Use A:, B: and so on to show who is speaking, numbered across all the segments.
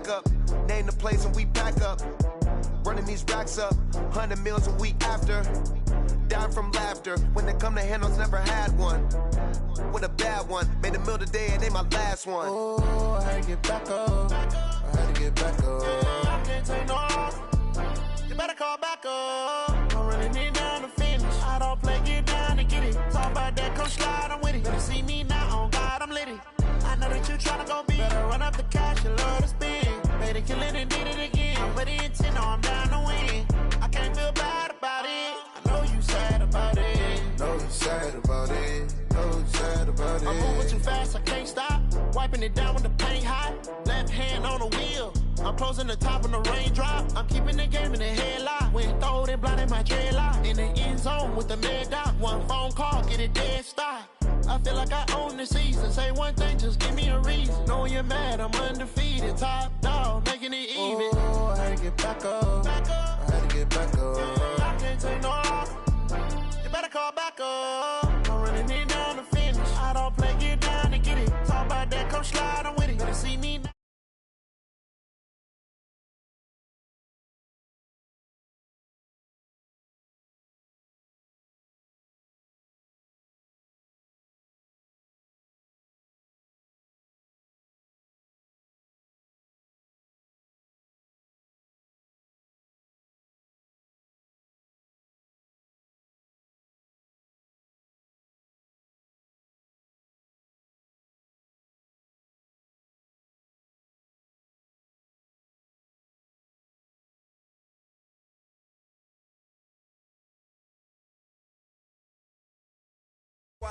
A: back up. Name the place and we pack up. Running these racks up, 100 meals a week after. Dying from laughter. When they come to handles, never had one. With a bad one, made a meal today and they my last one.
B: Oh, I had to get back up. I had to get back up.
C: I can't take no off. You better call back up. I'm running it down to finish. I don't play, get down to get it. Talk about that, come slide, I'm with it. Better see me now, on God, I'm litty. I know that you tryna go big. Better run up the cash, you love to spend. Made it, kill it, and did it again. I'm with the intent, no, I'm down to win. I can't feel bad about it. I know you sad about it.
B: Know you sad about it. Know you sad about it.
C: I'm moving too fast, I can't stop. Wiping it down when the paint hot. Left hand on the wheel. I'm closing the top when the raindrop. I'm keeping the game in the headlock. When throwed and blinded my dreadlock. In the end zone with the mad dot. One phone call, get it dead stop. I feel like I own the season. Say one thing, just give me a reason. Knowing you're mad, I'm undefeated. Top dog, making it even.
B: Oh, I had to get back up.
C: Back up.
B: I had to get back up.
C: I can't take no off. You better call back up. I'm running it down to finish. I don't play, get down to get it. Talk about that, come slide, I'm with it. Better see me now.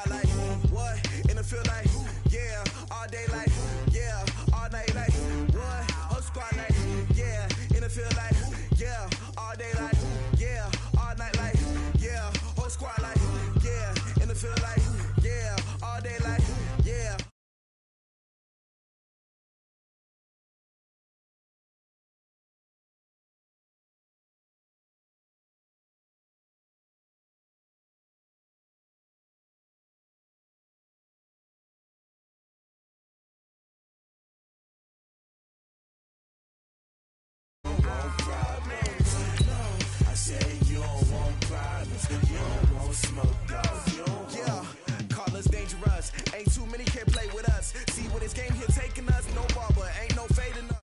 D: Like what? In the field like yeah, all day like yeah, all night like what? Whole squad like yeah, in the field like yeah, all day like yeah, all night like yeah, whole squad like yeah, in the field like yeah, all day like yeah. Ain't too many can play with us. See what this game here taking us. No ball, but ain't no fading us.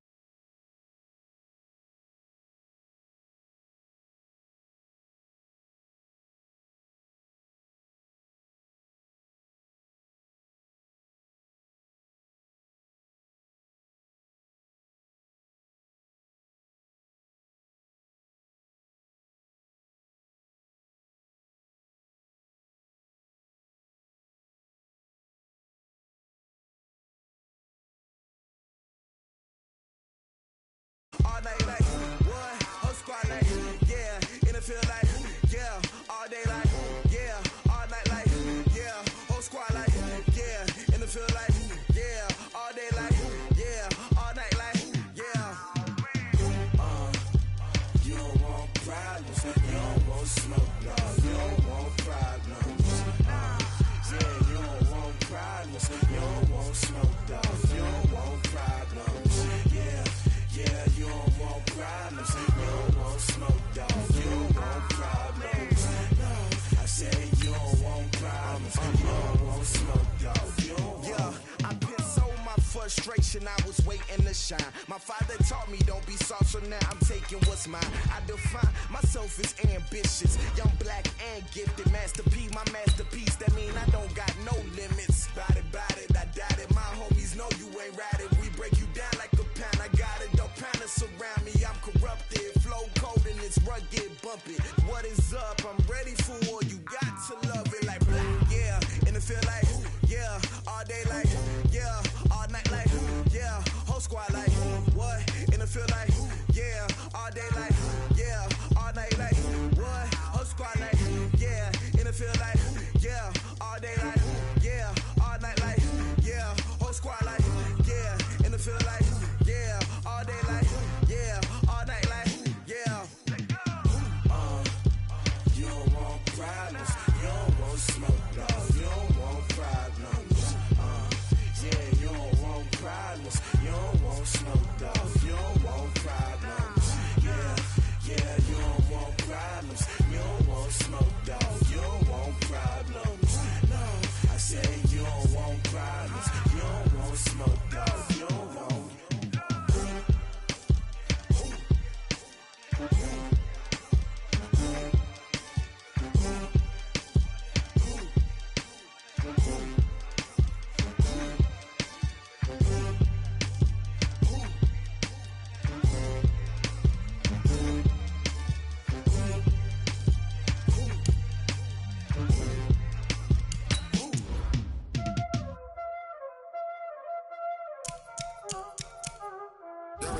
D: All night like what? Whole squad like yeah, in the field like yeah, all day like yeah, all night like yeah, whole squad like yeah, in the field like yeah, all day like yeah, all night like yeah. You don't want problems, you don't want smoke, no, you don't want problems. Yeah, you don't want problems, you don't want smoke, dog, you don't want problems. Yeah. Yeah, you don't want problems. You don't want smoke, dog. You don't want problems. No, I said you don't want problems. You don't want smoke, dog. You don't want. Yeah, I've been so my frustration. I was waiting to shine. My father taught me don't be soft, so now I'm taking what's mine. I define myself as ambitious, young, black, and gifted. Master P, my masterpiece. That mean I don't got no limits. Bout it, I doubt it. My homies know you ain't ratted. We break you down like a pound. I got it. Surround me, I'm corrupted. Flow cold and it's rugged, bump it. What is up? I'm ready for war. You got to love it like black. Yeah, in the field like yeah, all day like yeah, all night like yeah, whole squad like what? In the field like yeah, all day like yeah, all night like what? Whole squad like yeah, in the field like yeah, all day like yeah, all night like yeah, whole squad like yeah, in the field like yeah, all day like yeah, all night like yeah. You don't want problems, you don't want smoke, no, you don't want problems. Yeah, you don't want problems, you don't want smoke, dog. You don't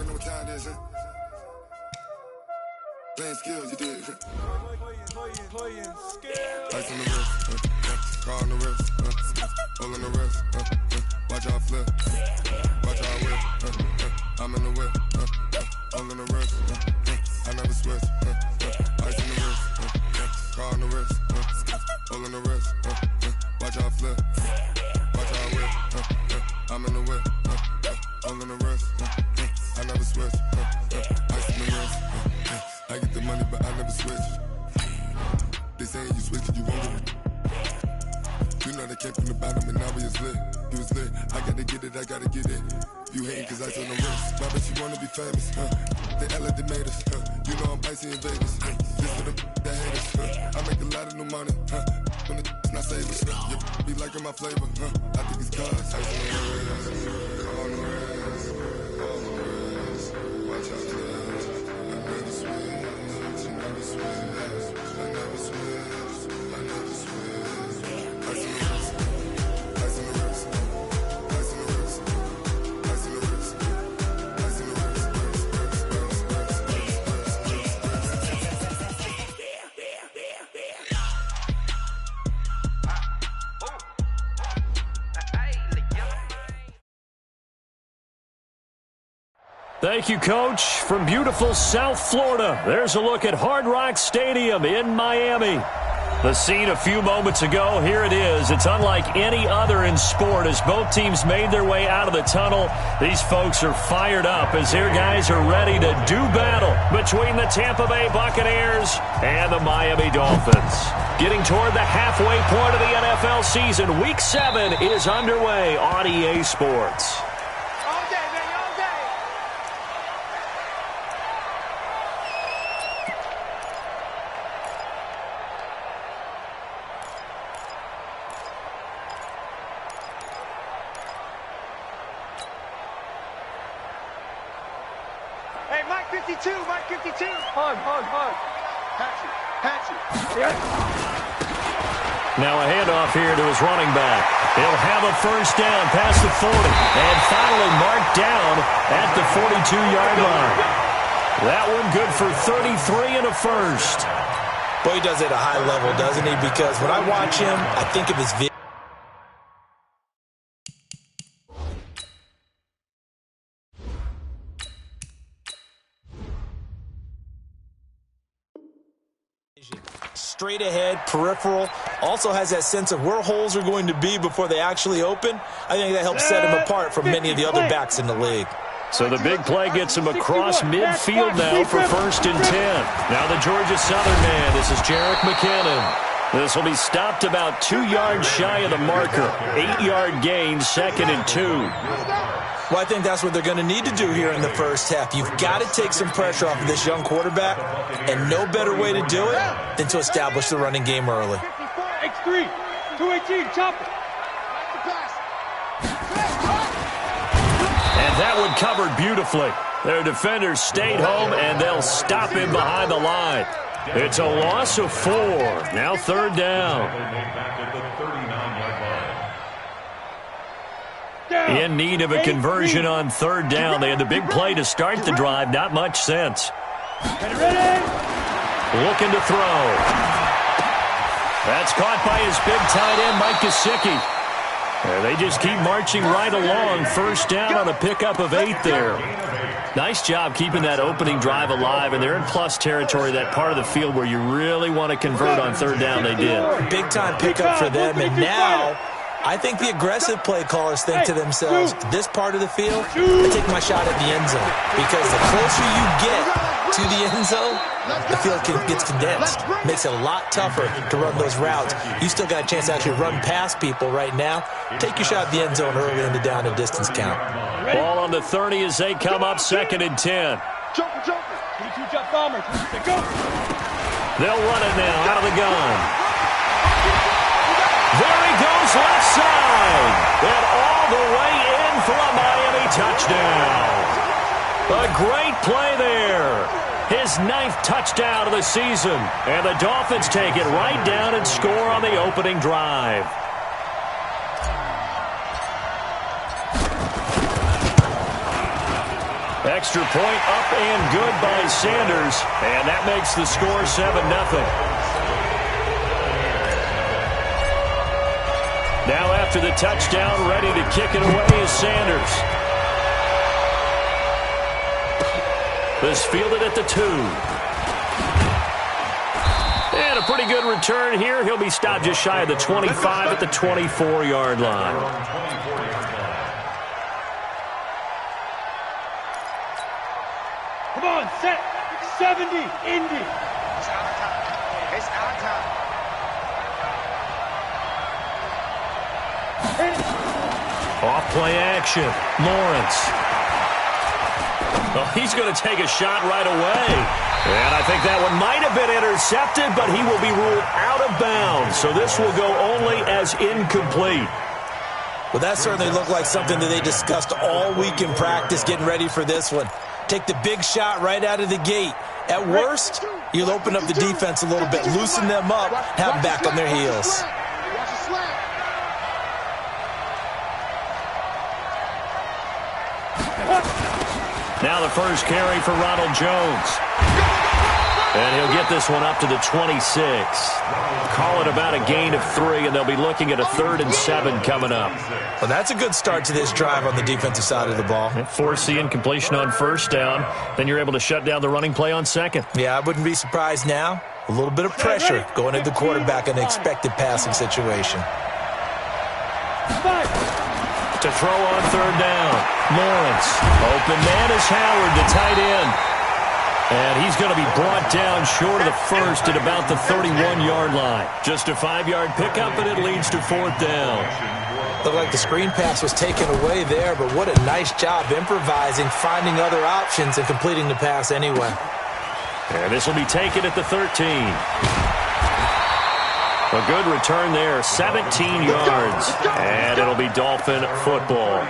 E: already know what time it is, huh? Playing skills, you did. Playing skills. Ice on the wrist, car on the wrist, hole in the wrist, watch out flip, watch out whip, I'm in the whip, hole in the wrist, I never switch, ice on the wrist, car on the wrist, hole in the wrist, watch out flip, watch out whip, I'm in the whip, hole in the wrist, I never switch, ice on the wrist, I get the money but I never switch. They saying you switch it, you won't get it. You know they came from the bottom and now we is lit. You was lit, I gotta get it, I gotta get it. You hating cause ice on the wrist. Why bet you wanna be famous, They act like they made us, You know I'm icy in Vegas, This for the that hate us, I make a lot of new money, When it's not savers, You be liking my flavor, I think it's cause ice on the wrist, on the wrist, on the wrist. Watch out, cause I never switch, I never switch, I never switch, I never switch. Ice on the wrist, ice on the wrist, ice on the wrist, ice on the wrist, ice on the wrist,
F: Thank you, Coach. From beautiful South Florida, there's a look at Hard Rock Stadium in Miami. The scene a few moments ago, here it is. It's unlike any other in sport as both teams made their way out of the tunnel. These folks are fired up as their guys are ready to do battle between the Tampa Bay Buccaneers and the Miami Dolphins. Getting toward the halfway point of the NFL season, Week 7 is underway on EA Sports.
G: Mike 52. Hard. Patch it. Yeah.
F: Now a handoff here to his running back. He'll have a first down past the 40. And finally marked down at the 42-yard line. That one good for 33 and a first.
H: Boy, he does it at a high level, doesn't he? Because when I watch him, I think of his vision. Straight ahead, peripheral, also has that sense of where holes are going to be before they actually open. I think that helps set him apart from many of the other backs in the league.
F: So the big play gets him across midfield now for 1st and 10. Now the Georgia Southern man, this is Jerick McKinnon. This will be stopped about 2 yards shy of the marker. 8-yard gain, 2nd and 2.
H: Well, I think that's what they're going to need to do here in the first half. You've got to take some pressure off of this young quarterback, and no better way to do it than to establish the running game early.
G: X3, 218, chop it.
F: And that one covered beautifully. Their defenders stayed home, and they'll stop him behind the line. It's a loss of 4. Now 3rd down. In need of a conversion on 3rd down. They had the big play to start the drive. Not much sense. Looking to throw. That's caught by his big tight end, Mike Gesicki. They just keep marching right along. 1st down on a pickup of 8 there. Nice job keeping that opening drive alive, and they're in plus territory, that part of the field where you really want to convert on 3rd down. They did.
H: Big-time pickup for them, and now I think the aggressive play callers think to themselves, this part of the field, I take my shot at the end zone. Because the closer you get to the end zone, the field gets condensed. Makes it a lot tougher to run those routes. You still got a chance to actually run past people right now. Take your shot at the end zone early in the down and distance count.
F: Ball on the 30 as they come up 2nd and 10.
G: Joker. 22 jump bomber. Go.
F: They'll run it now out of the gun. There he goes, left side. And all the way in for a Miami touchdown. A great play there. His 9th touchdown of the season. And the Dolphins take it right down and score on the opening drive. Extra point up and good by Sanders, and that makes the score 7-0. Now after the touchdown, ready to kick it away is Sanders. This fielded at the 2. And a pretty good return here. He'll be stopped just shy of the 25 at the 24-yard line.
G: Come on, set. 70, Indy.
C: It's our time. It's our time.
F: Off play action. Lawrence. Well, he's going to take a shot right away. And I think that one might have been intercepted, but he will be ruled out of bounds. So this will go only as incomplete.
H: Well, that certainly looked like something that they discussed all week in practice getting ready for this one. Take the big shot right out of the gate. At worst, you'll open up the defense a little bit, loosen them up, have them back on their heels.
F: Now the first carry for Ronald Jones. And he'll get this one up to the 26. Call it about a gain of 3, and they'll be looking at a 3rd and 7 coming up.
H: Well, that's a good start to this drive on the defensive side of the ball.
F: Force the incompletion on first down. Then you're able to shut down the running play on second.
H: Yeah, I wouldn't be surprised now. A little bit of pressure going at the quarterback in an expected passing situation.
F: To throw on 3rd down. Lawrence. Open man is Howard, the tight end. And he's going to be brought down short of the first at about the 31-yard line. Just a 5-yard pickup, and it leads to 4th down.
H: Looked like the screen pass was taken away there, but what a nice job improvising, finding other options, and completing the pass anyway.
F: And this will be taken at the 13. A good return there, 17 yards. And it'll be Dolphin football.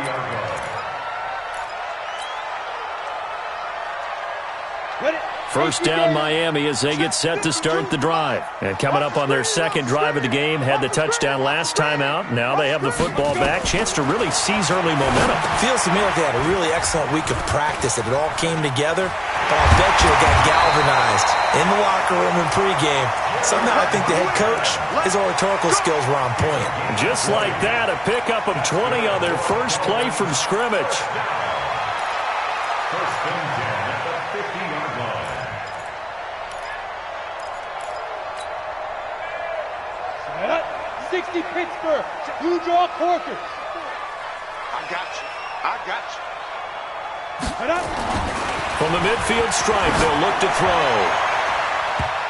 F: First down Miami as they get set to start the drive. And coming up on their second drive of the game, had the touchdown last time out. Now they have the football back. Chance to really seize early momentum.
H: Feels to me like they had a really excellent week of practice, that it all came together. But I'll bet you it got galvanized in the locker room and pregame. Somehow I think the head coach, his oratorical skills were on point.
F: Just like that, a pickup of 20 on their first play from scrimmage.
I: First and 10 at the 50-yard line.
G: Set up. 60 Pittsburgh. Blue jaw Corkers.
C: I got you. I got you.
G: Set up.
F: From the midfield stripe, they'll look to throw.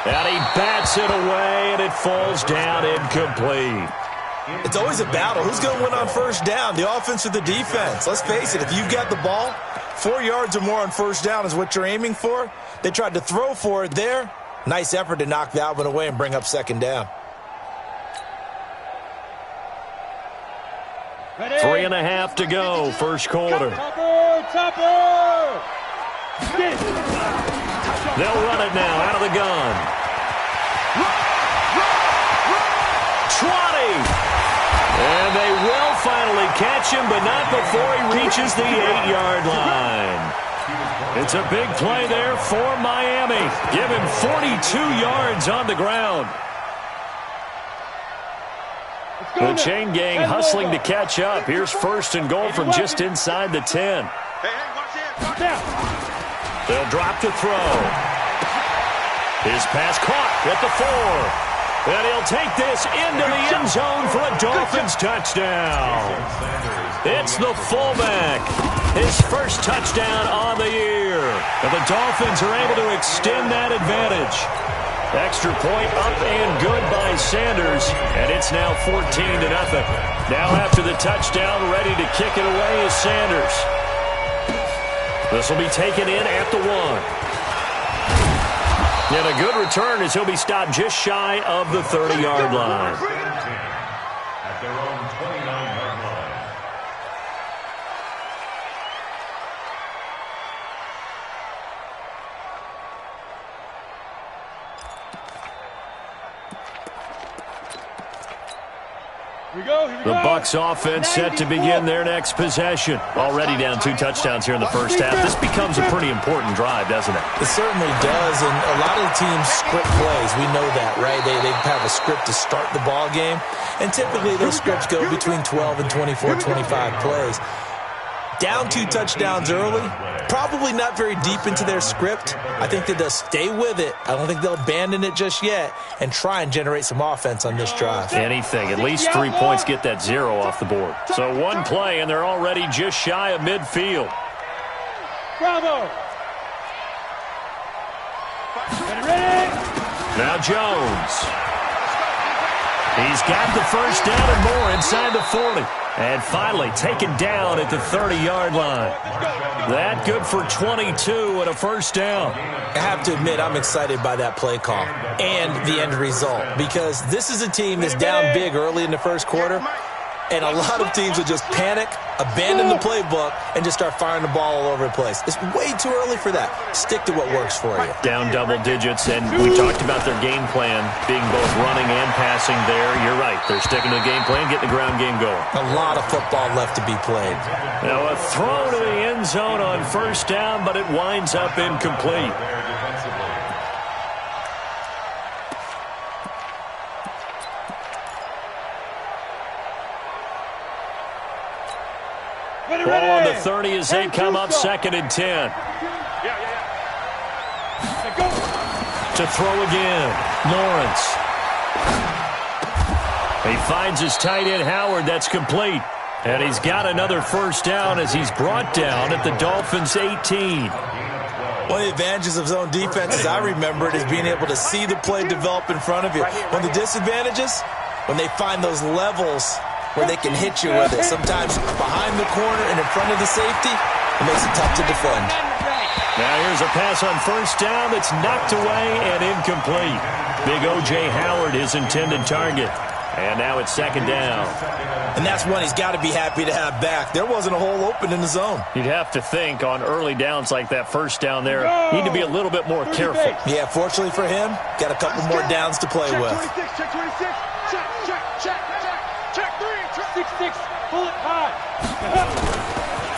F: And he bats it away, and it falls down incomplete.
H: It's always a battle. Who's going to win on first down, the offense or the defense? Let's face it, if you've got the ball, 4 yards or more on first down is what you're aiming for. They tried to throw for it there. Nice effort to knock that one away and bring up second down.
G: Ready.
F: 3.5 to go, first quarter.
G: Topper!
F: They'll run it now out of the gun. 20. And they will finally catch him, but not before he reaches the 8-yard line. It's a big play there for Miami. Give him 42 yards on the ground. The chain gang hustling to catch up. Here's first and goal from just inside the 10. They'll drop to throw. His pass caught at the 4. And he'll take this into the end zone for a Dolphins touchdown. It's the fullback. His first touchdown on the year. And the Dolphins are able to extend that advantage. Extra point up and good by Sanders. And it's now 14-0. Now after the touchdown, ready to kick it away is Sanders. This will be taken in at the 1. And a good return as he'll be stopped just shy of the 30-yard line.
I: At their own 29-yard line.
F: The Bucs offense set to begin their next possession. Already down 2 touchdowns here in the first half. This becomes a pretty important drive, doesn't it?
H: It certainly does, and a lot of the teams script plays. We know that, right? They have a script to start the ball game, and typically those scripts go between 12 and 24, 25 plays. Down 2 touchdowns early, probably not very deep into their script. I think that they'll stay with it. I don't think they'll abandon it just yet and try and generate some offense on this drive.
F: Anything. At least 3 points, get that 0 off the board. So 1 play, and they're already just shy of midfield.
G: Bravo. Ready?
F: Now Jones. He's got the first down and more inside the 40. And finally taken down at the 30-yard line. That good for 22 and a first down.
H: I have to admit, I'm excited by that play call and the end result, because this is a team that's down big early in the first quarter, and a lot of teams will just panic, abandon the playbook, and just start firing the ball all over the place. It's way too early for that. Stick to what works for you.
F: Down double digits, and we talked about their game plan being both running and passing there. You're right. They're sticking to the game plan, getting the ground game going.
H: A lot of football left to be played.
F: Now a throw to the end zone on first down, but it winds up incomplete. Ball on the 30 as they come up 2nd and 10. To throw again, Lawrence. He finds his tight end, Howard. That's complete. And he's got another first down as he's brought down at the Dolphins' 18.
H: One of the advantages of zone defense, as I remember it, is being able to see the play develop in front of you. One of the disadvantages, when they find those levels where they can hit you with it, sometimes behind the corner and in front of the safety, it makes it tough to defend.
F: Now here's a pass on first down that's knocked away and incomplete. Big O.J. Howard, his intended target. And now it's 2nd down.
H: And that's one he's got to be happy to have back. There wasn't a hole open in the zone.
F: You'd have to think on early downs like that, first down there, need to be a little bit more careful.
H: Yeah, fortunately for him, got a couple more downs to play with.
G: Check 26. Check 6, pull it high.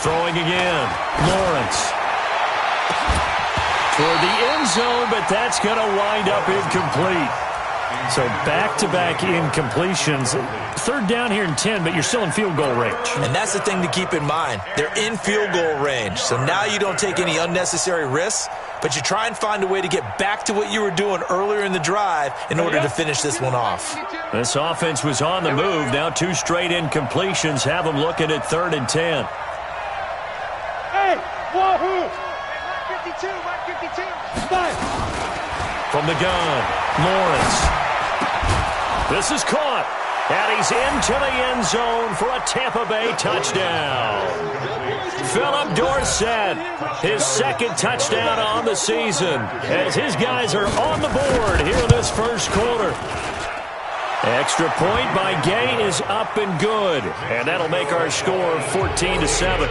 F: Throwing again, Lawrence. Toward the end zone, but that's going to wind up incomplete. So back-to-back incompletions. 3rd down here and 10, but you're still in field goal range.
H: And that's the thing to keep in mind. They're in field goal range. So now you don't take any unnecessary risks, but you try and find a way to get back to what you were doing earlier in the drive in order to finish this one off.
F: This offense was on the move. Now 2 straight incompletions have them looking at 3rd and 10.
G: Hey, wahoo! Mark 52, Mark 52. Five.
F: From the gun, Lawrence. This is caught, and he's into the end zone for a Tampa Bay touchdown. Philip Dorsett, his 2nd touchdown on the season, as his guys are on the board here in this first quarter. Extra point by Gay is up and good, and that'll make our score 14-7.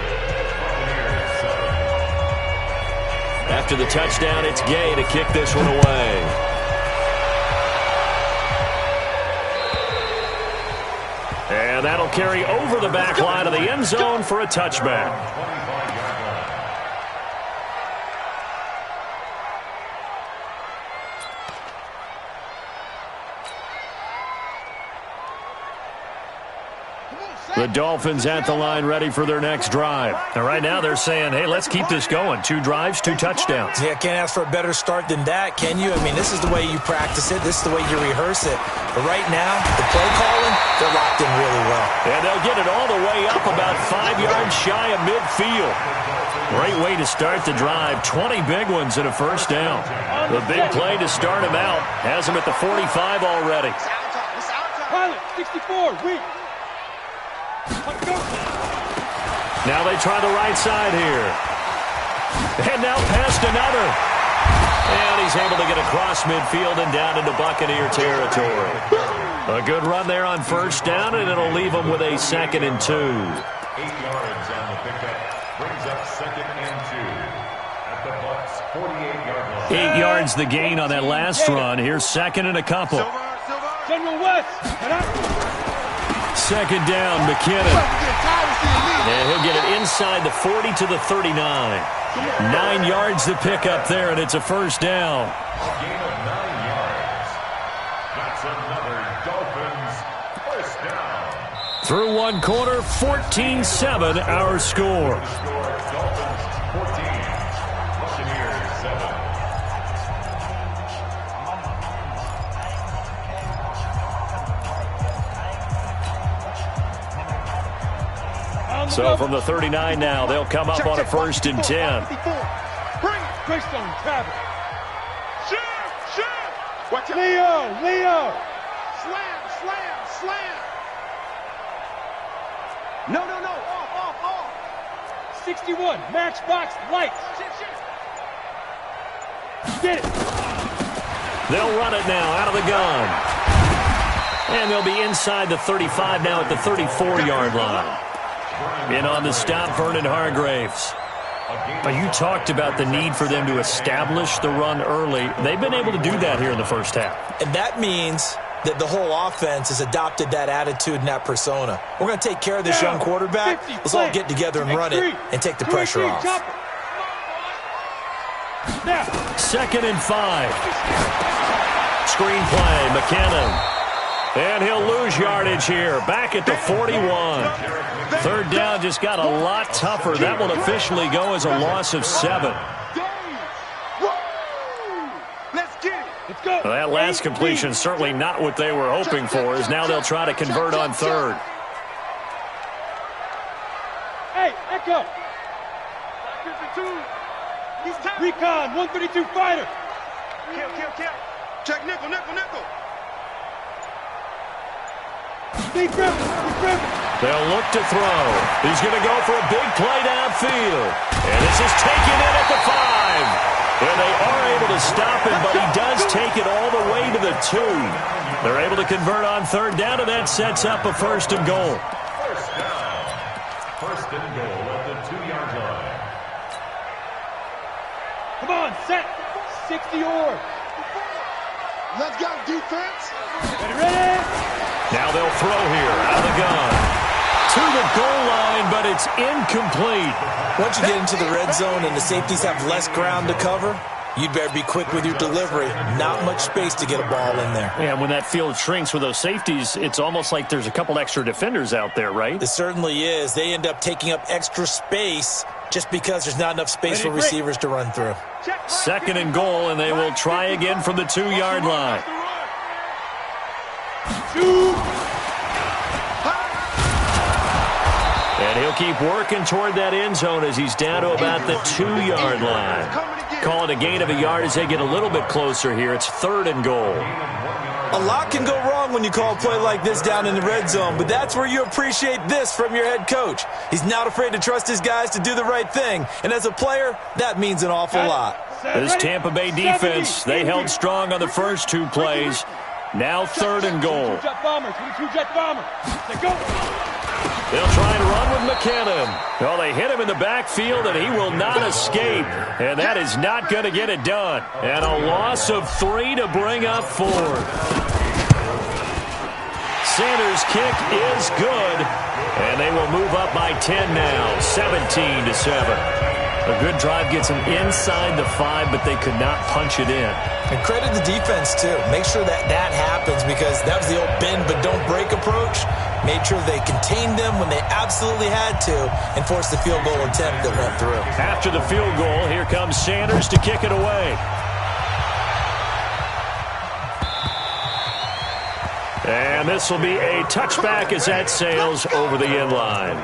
F: After the touchdown, it's Gay to kick this one away. And that'll carry over the back line of the end zone for a touchback. The Dolphins at the line ready for their next drive. And right now they're saying, hey, let's keep this going. 2 drives, 2 touchdowns.
H: Yeah, can't ask for a better start than that, can you? I mean, this is the way you practice it. This is the way you rehearse it. But right now, the play calling, they're locked in really well.
F: And they'll get it all the way up about 5 yards shy of midfield. Great way to start the drive. 20 big ones and a first down. The big play to start him out has him at the 45 already.
G: Pilot, 64, weak.
F: Now they try the right side here. And now past another. And he's able to get across midfield and down into Buccaneer territory. A good run there on first down, and it'll leave him with a 2nd and 2.
I: 8 yards on the pickup. Brings up 2nd and 2. At the Bucs' 48-yard line.
F: 8 yards the gain on that last run. Here's 2nd and a couple.
G: General West.
F: Second down, McKinnon. And he'll get it inside the 40 to the 39. 9 yards to pick up there, and it's a first down.
I: A gain of 9 yards. That's another Dolphins first down.
F: Through one quarter, 14-7 our score.
I: Dolphins 14, Buccaneers 7.
F: So from the 39 now, they'll come up on a 1st and 10.
G: Bring it. Greystone, Travis. Watch it. Leo. Slam. No. Off. 61, matchbox, lights. Get it.
F: They'll run it now out of the gun. And they'll be inside the 35 now at the 34-yard line. In on the stop, Vernon Hargraves. Now, you talked about the need for them to establish the run early. They've been able to do that here in the first half.
H: And that means that the whole offense has adopted that attitude and that persona. We're going to take care of this young quarterback. Let's all get together and run it and take the pressure off.
F: 2nd and 5. Screenplay, McKinnon. And he'll lose yardage here. Back at the 41. 3rd down just got a lot tougher. That will officially go as a loss of 7. Well, that last completion certainly not what they were hoping for, as now they'll try to convert on 3rd.
G: Hey, Echo. Recon, 132 fighter. Kill. Check nickel. Big Griffin.
F: They'll look to throw. He's going to go for a big play downfield. And this is taken in at the 5. And they are able to stop him, but he does take it all the way to the 2. They're able to convert on 3rd down, and that sets up a 1st and goal.
I: First down. 1st and goal at the 2-yard line.
G: Come on, set. 60 or.
C: Let's go, defense.
G: Ready?
F: Now they'll throw here out of the gun. To the goal line, but it's incomplete.
H: Once you get into the red zone and the safeties have less ground to cover, you'd better be quick with your delivery. Not much space to get a ball in there.
F: Yeah, when that field shrinks with those safeties, it's almost like there's a couple extra defenders out there, right?
H: It certainly is. They end up taking up extra space just because there's not enough space for receivers to run through.
F: 2nd and goal, and they will try again from the 2-yard line. And he'll keep working toward that end zone as he's down to about the 2-yard line. Call it a gain of a yard as they get a little bit closer here. It's 3rd and goal.
H: A lot can go wrong when you call a play like this down in the red zone, but that's where you appreciate this from your head coach. He's not afraid to trust his guys to do the right thing, and as a player, that means an awful lot.
F: This Tampa Bay defense, they held strong on the first 2 plays. Now 3rd and goal.
G: 22 jet bomber. Let's go.
F: They'll try and run with McKinnon. Well, they hit him in the backfield, and he will not escape. And that is not going to get it done. And a loss of 3 to bring up 4th. Sanders' kick is good. And they will move up by 10 now, 17-7. A good drive gets them inside the 5, but they could not punch it in.
H: And credit the defense, too. Make sure that happens, because that was the old bend but don't break approach. Made sure they contained them when they absolutely had to and forced the field goal attempt that went through.
F: After the field goal, here comes Sanders to kick it away. And this will be a touchback as that sails over the end line.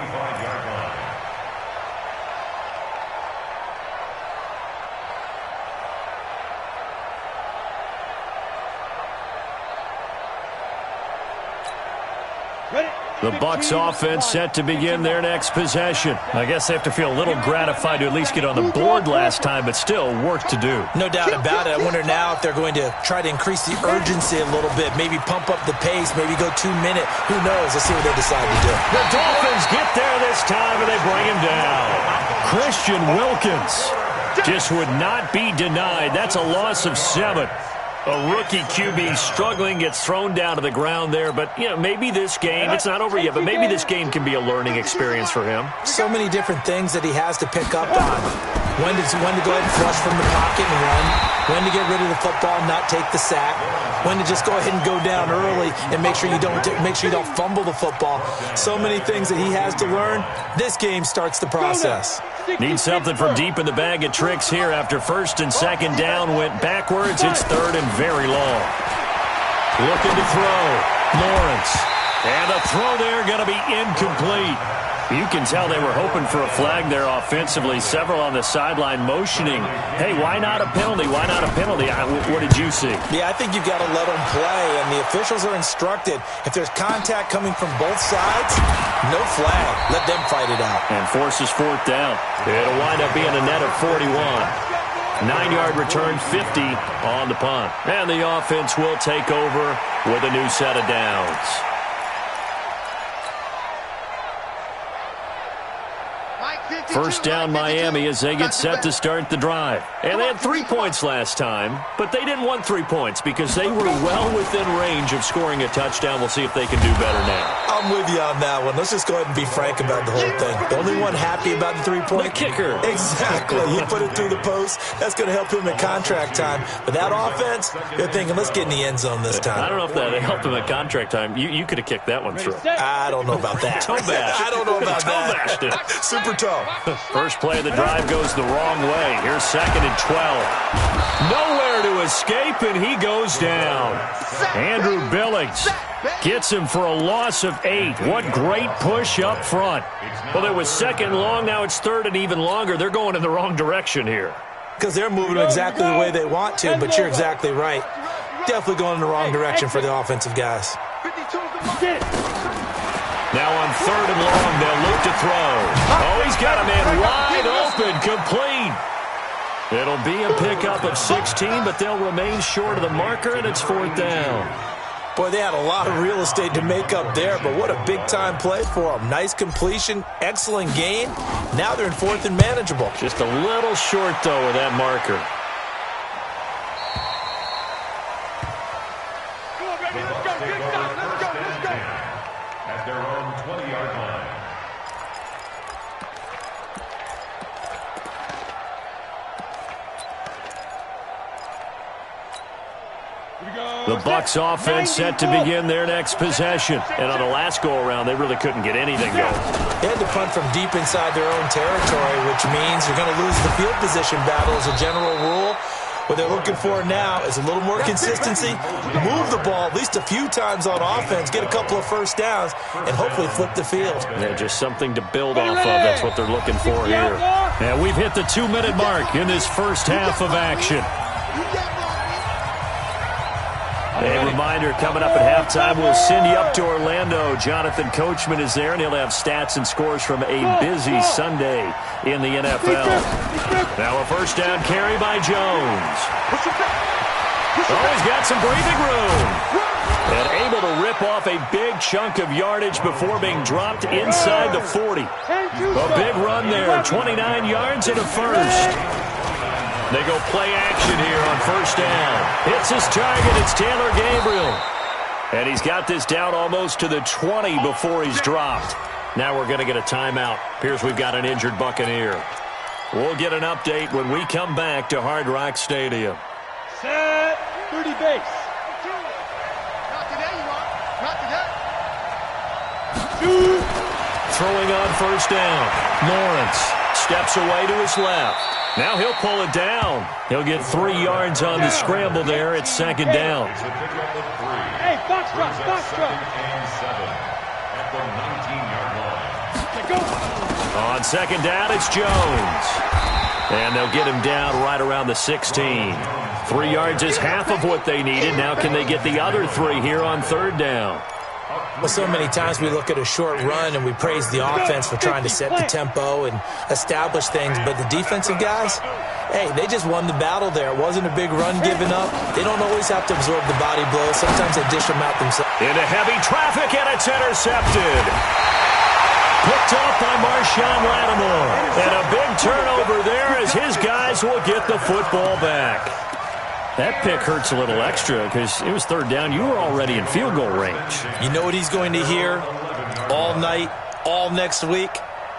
F: The Bucs offense set to begin their next possession. I guess they have to feel a little gratified to at least get on the board last time, but still work to do.
H: No doubt about it. I wonder now if they're going to try to increase the urgency a little bit, maybe pump up the pace, maybe go 2-minute. Who knows? Let's see what they decide to do.
F: The Dolphins get there this time, and they bring him down. Christian Wilkins just would not be denied. That's a loss of 7. A rookie QB struggling, gets thrown down to the ground there. But, you know, maybe this game, it's not over yet, but maybe this game can be a learning experience for him.
H: So many different things that he has to pick up on. When to go ahead and flush from the pocket and run. When to get rid of the football and not take the sack. When to just go ahead and go down early and make sure you don't fumble the football. So many things that he has to learn. This game starts the process.
F: Need something from deep in the bag of tricks here after first and second down went backwards. It's third and very long. Looking to throw. Lawrence. And the throw there going to be incomplete. You can tell they were hoping for a flag there offensively. Several on the sideline motioning, hey, why not a penalty? Why not a penalty? What did you see?
H: Yeah, I think you've got to let them play, and the officials are instructed. If there's contact coming from both sides, no flag. Let them fight it out.
F: And forces fourth down. It'll wind up being a net of 41. 9-yard return, 50 on the punt. And the offense will take over with a new set of downs. First down Miami as they get set to start the drive. And they had 3 points last time, but they didn't want 3 points because they were well within range of scoring a touchdown. We'll see if they can do better now.
H: I'm with you on that one. Let's just go ahead and be frank about the whole thing. The only one happy about the 3-point?
F: The kicker.
H: Exactly. He put it through the post. That's going to help him at contract time. But that offense, they're thinking, let's get in the end zone this time.
F: I don't know if that helped him at contract time. You could have kicked that one through.
H: I don't know about that.
F: Toe bash.
H: I don't know about that.
F: Toe bashed it.
H: Super toe.
F: First play of the drive goes the wrong way. Here's second and 12. Nowhere to escape, and he goes down. Andrew Billings gets him for a loss of 8. What great push up front. Well, it was second long. Now it's third and even longer. They're going in the wrong direction here.
H: Because they're moving exactly the way they want to, but you're exactly right. Definitely going in the wrong direction for the offensive guys.
F: Now on third and long, they'll look to throw. Oh, he's got a man wide open, complete. It'll be a pickup of 16, but they'll remain short of the marker, and it's fourth down.
H: Boy, they had a lot of real estate to make up there, but what a big-time play for them. Nice completion, excellent gain. Now they're in fourth and manageable.
F: Just a little short, though, of that marker.
I: At their own 20-yard line.
F: The Bucs offense set to begin their next possession. And on the last go-around, they really couldn't get anything going.
H: They had to punt from deep inside their own territory, which means you're going to lose the field position battle as a general rule. What they're looking for now is a little more consistency, move the ball at least a few times on offense, get a couple of first downs, and hopefully flip the field.
F: Yeah, just something to build off of. That's what they're looking for here. And we've hit the 2-minute mark in this first half of action. A reminder, coming up at halftime, we'll send you up to Orlando. Jonathan Coachman is there, and he'll have stats and scores from a busy Sunday in the NFL. Now a first down carry by Jones. Oh, he's got some breathing room. And able to rip off a big chunk of yardage before being dropped inside the 40. A big run there, 29 yards and a first. They go play action here on first down. Hits his target. It's Taylor Gabriel. And he's got this down almost to the 20 before he's dropped. Now we're going to get a timeout. Appears we've got an injured Buccaneer. We'll get an update when we come back to Hard Rock Stadium.
G: Set 30 base.
C: Not today, you are. Not today.
G: Shoot.
F: Throwing on first down. Lawrence steps away to his left. Now he'll pull it down. He'll get 3 yards on the scramble there. It's second down.
G: Hey, box truck, box truck.
I: And 7 at the 19-yard line.
F: On second down, it's Jones. And they'll get him down right around the 16. 3 yards is half of what they needed. Now can they get the other 3 here on third down?
H: Well, so many times we look at a short run and we praise the offense for trying to set the tempo and establish things, but the defensive guys, hey, they just won the battle there. It wasn't a big run given up. They don't always have to absorb the body blows. Sometimes they dish them out themselves.
F: Into heavy traffic, and it's intercepted. Picked off by Marshawn Lattimore. And a big turnover there as his guys will get the football back. That pick hurts a little extra because it was third down. You were already in field goal range.
H: You know what he's going to hear all night, all next week?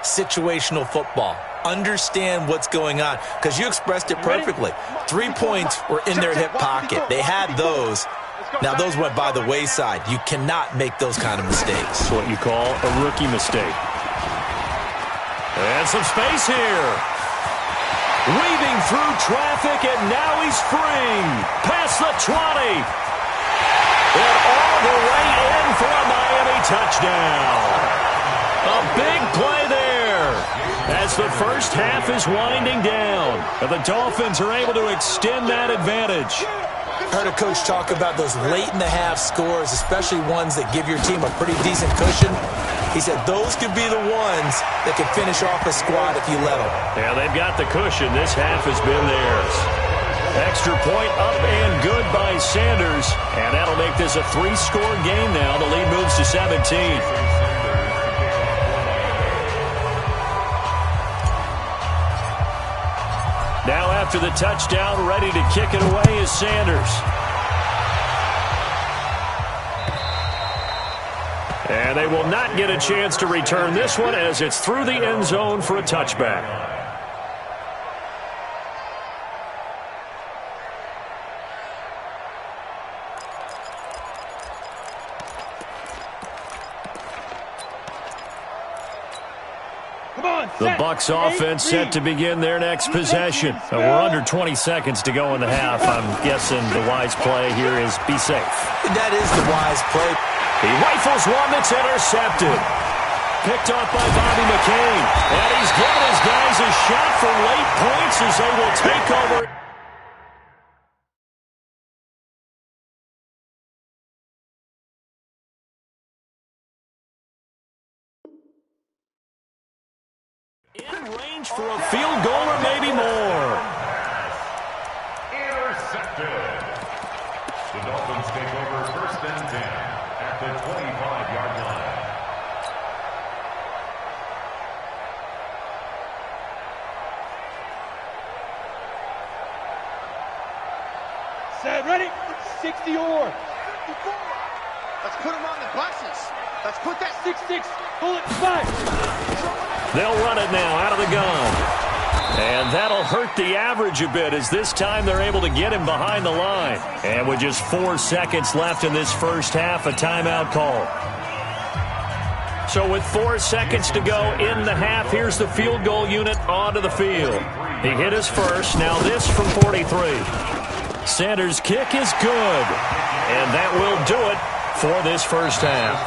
H: Situational football. Understand what's going on, because you expressed it perfectly. 3 points were in their hip pocket. They had those. Now, those went by the wayside. You cannot make those kind of mistakes.
F: It's what you call a rookie mistake. And some space here. Weaving through traffic, and now he's free. Past the 20. And all the way in for a Miami touchdown. A big play there as the first half is winding down. And the Dolphins are able to extend that advantage.
H: I heard a coach talk about those late-in-the-half scores, especially ones that give your team a pretty decent cushion. He said those could be the ones that could finish off a squad if you let them.
F: Yeah, they've got the cushion. This half has been theirs. Extra point up and good by Sanders. And that'll make this a 3-score game now. The lead moves to 17. Now after the touchdown, ready to kick it away is Sanders. And they will not get a chance to return this one as it's through the end zone for a touchback. The Bucs offense set to begin their next possession. We're under 20 seconds to go in the half. I'm guessing the wise play here is be safe.
H: That is the wise play.
F: He rifles one that's intercepted. Picked off by Bobby McCain. And he's given his guys a shot for late points as they will take over. In range for a field goal or maybe more.
I: Intercepted. The Dolphins take over first and 10 at the 25-yard line.
G: Set, ready, 60 or.
C: Let's put them on the buses. Let's put that
G: 6-6, pull it, 5.
F: They'll run it now out of the gun. And that'll hurt the average a bit as this time they're able to get him behind the line. And with just 4 seconds left in this first half, a timeout call. So with 4 seconds to go in the half, here's the field goal unit onto the field. He hit his first, now this from 43. Sanders' kick is good. And that will do it for this first half.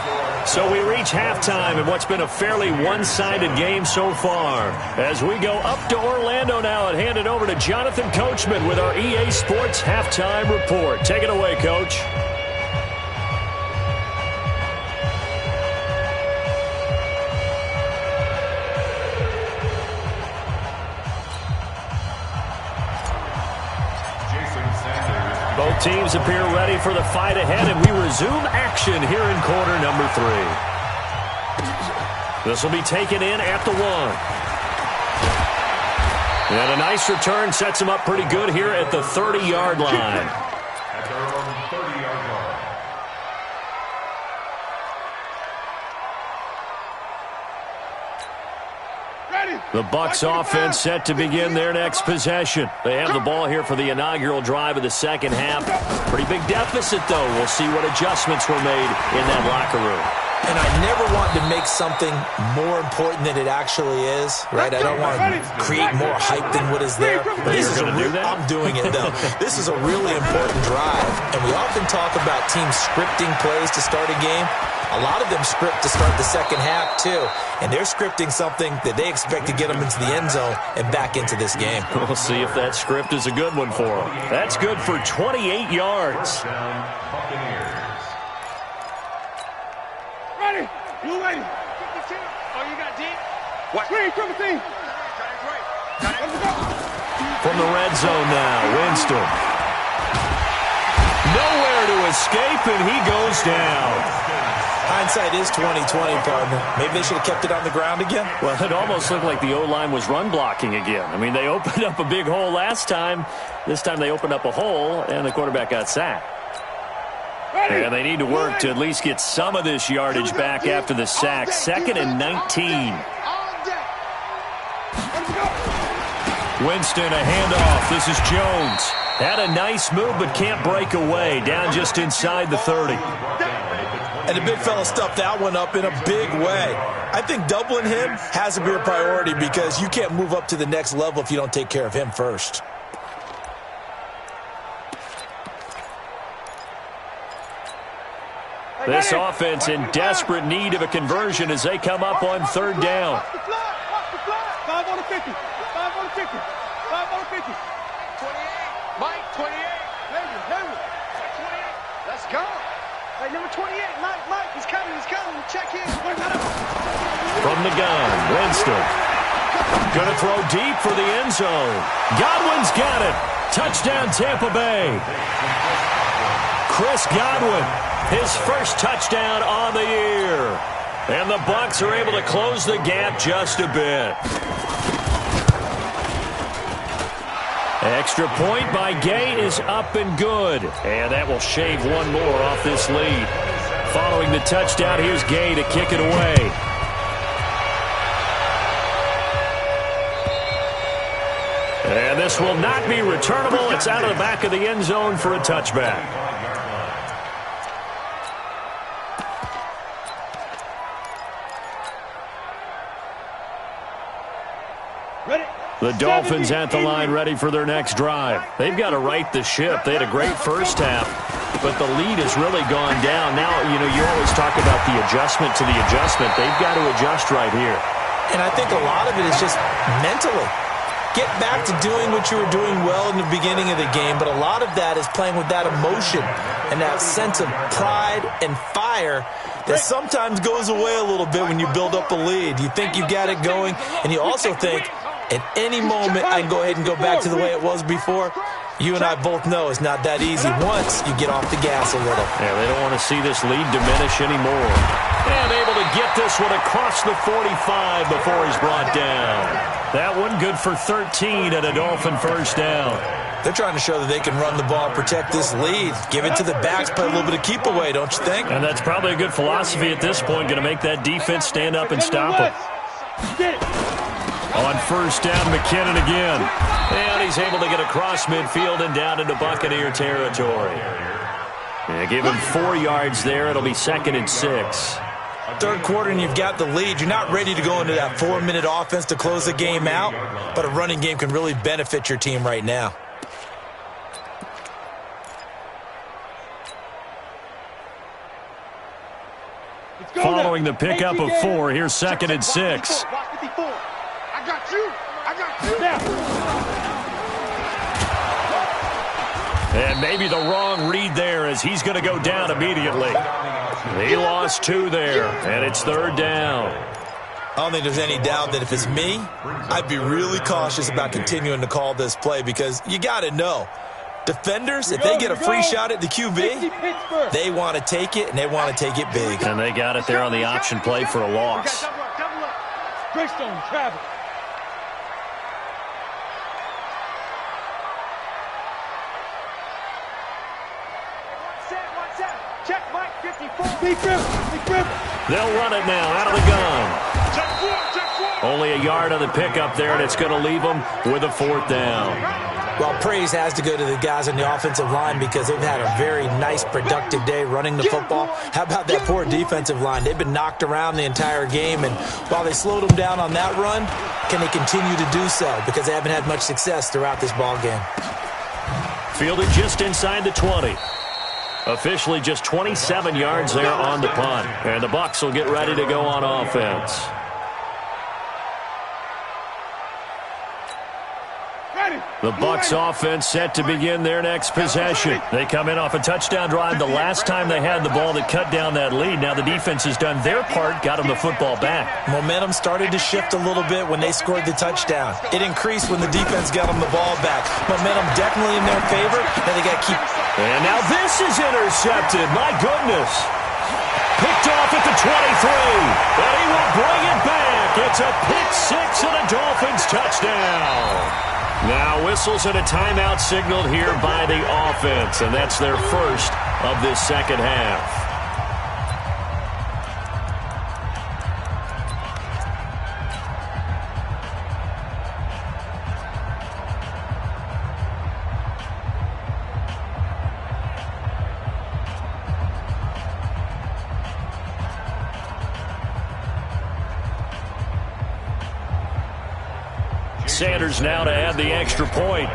F: So we reach halftime in what's been a fairly one-sided game so far. As we go up to Orlando now and hand it over to Jonathan Coachman with our EA Sports Halftime Report. Take it away, Coach. Both teams appear ready for the fight ahead, and we resume action here in quarter number 3. This will be taken in at the 1. And a nice return sets him up pretty good here at the 30-yard line.
I: At their own 30-yard line.
F: The Bucs offense set to begin their next possession. They have the ball here for the inaugural drive of the second half. Pretty big deficit, though. We'll see what adjustments were made in that locker room.
H: And I never want to make something more important than it actually is, right? I don't want to create more hype than what is there. This is I'm doing it, though. This is a really important drive. And we often talk about teams scripting plays to start a game. A lot of them script to start the second half, too. And they're scripting something that they expect to get them into the end zone and back into this game.
F: We'll see if that script is a good one for them. That's good for 28 yards.
G: Ready, blue lady. Oh, you got deep?
C: What?
G: Screen, triple team.
F: From the red zone now, Winston. Nowhere to escape, and he goes down.
H: Hindsight is 20/20, partner. Maybe they should have kept it on the ground again.
F: Well, it almost looked like the O-line was run blocking again. I mean, they opened up a big hole last time. This time they opened up a hole, and the quarterback got sacked. And they need to work to at least get some of this yardage back after the sack. 2nd and 19. Winston, a handoff. This is Jones. Had a nice move, but can't break away. Down just inside the 30.
H: And the big fella stuffed that one up in a big way. I think doubling him has to be a priority because you can't move up to the next level if you don't take care of him first.
F: This offense in desperate need of a conversion as they come up on 3rd down.
G: 5 on the 50. 5 on the 50. 5 on the 50. 28. Mike, 28. Henry. 28. Let's go. Hey, number 28. Mike, he's coming. Check in.
F: From the gun, Winston. Going to throw deep for the end zone. Godwin's got it. Touchdown, Tampa Bay. Chris Godwin, his first touchdown on the year. And the Bucs are able to close the gap just a bit. Extra point by Gay is up and good. And that will shave one more off this lead. Following the touchdown, here's Gay to kick it away. And this will not be returnable. It's out of the back of the end zone for a touchback. The Dolphins at the line ready for their next drive. They've got to right the ship. They had a great first half, but the lead has really gone down. Now, you always talk about the adjustment to the adjustment. They've got to adjust right here.
H: And I think a lot of it is just mentally. Get back to doing what you were doing well in the beginning of the game, but a lot of that is playing with that emotion and that sense of pride and fire that sometimes goes away a little bit when you build up a lead. You think you got it going, and you also think, at any moment, I can go ahead and go back to the way it was before. You and I both know it's not that easy once you get off the gas a little.
F: Yeah, they don't want to see this lead diminish anymore. And able to get this one across the 45 before he's brought down. That one good for 13 and a Dolphin first down.
H: They're trying to show that they can run the ball, protect this lead, give it to the backs, play a little bit of keep away, don't you think?
F: And that's probably a good philosophy at this point, going to make that defense stand up and stop them. On first down, McKinnon again. And he's able to get across midfield and down into Buccaneer territory. Yeah, give him 4 yards there. It'll be 2nd and 6.
H: Third quarter and you've got the lead. You're not ready to go into that 4-minute offense to close the game out, but a running game can really benefit your team right now.
F: Following the pickup of 4, here's 2nd and 6.
G: I got you.
F: And maybe the wrong read there as he's going to go down immediately. He lost 2 there, and it's 3rd down.
H: I don't think there's any doubt that if it's me, I'd be really cautious about continuing to call this play because you got to know, defenders, if they get a free shot at the QB, they want to take it, and they want to take it big.
F: And they got it there on the option play for a loss.
G: Greystone, travel. Check Mike 54. Big grip.
F: They'll run it now out of the gun.
G: Check 4.
F: Only a yard on the pickup there, and it's going to leave them with a 4th down.
H: Well, praise has to go to the guys on the offensive line because they've had a very nice, productive day running the football. How about that poor defensive line? They've been knocked around the entire game, and while they slowed them down on that run, can they continue to do so? Because they haven't had much success throughout this ball game.
F: Fielded just inside the 20. Officially just 27 yards there on the punt. And the Bucs will get ready to go on offense. The Bucs offense set to begin their next possession. They come in off a touchdown drive the last time they had the ball that cut down that lead. Now the defense has done their part, got them the football back.
H: Momentum started to shift a little bit when they scored the touchdown. It increased when the defense got them the ball back. Momentum definitely in their favor. Now they got to keep.
F: And now this is intercepted. My goodness. Picked off at the 23. And he will bring it back. It's a pick six and a Dolphins touchdown. Now whistles and a timeout signaled here by the offense, and that's their first of this second half. Sanders now to add the extra point.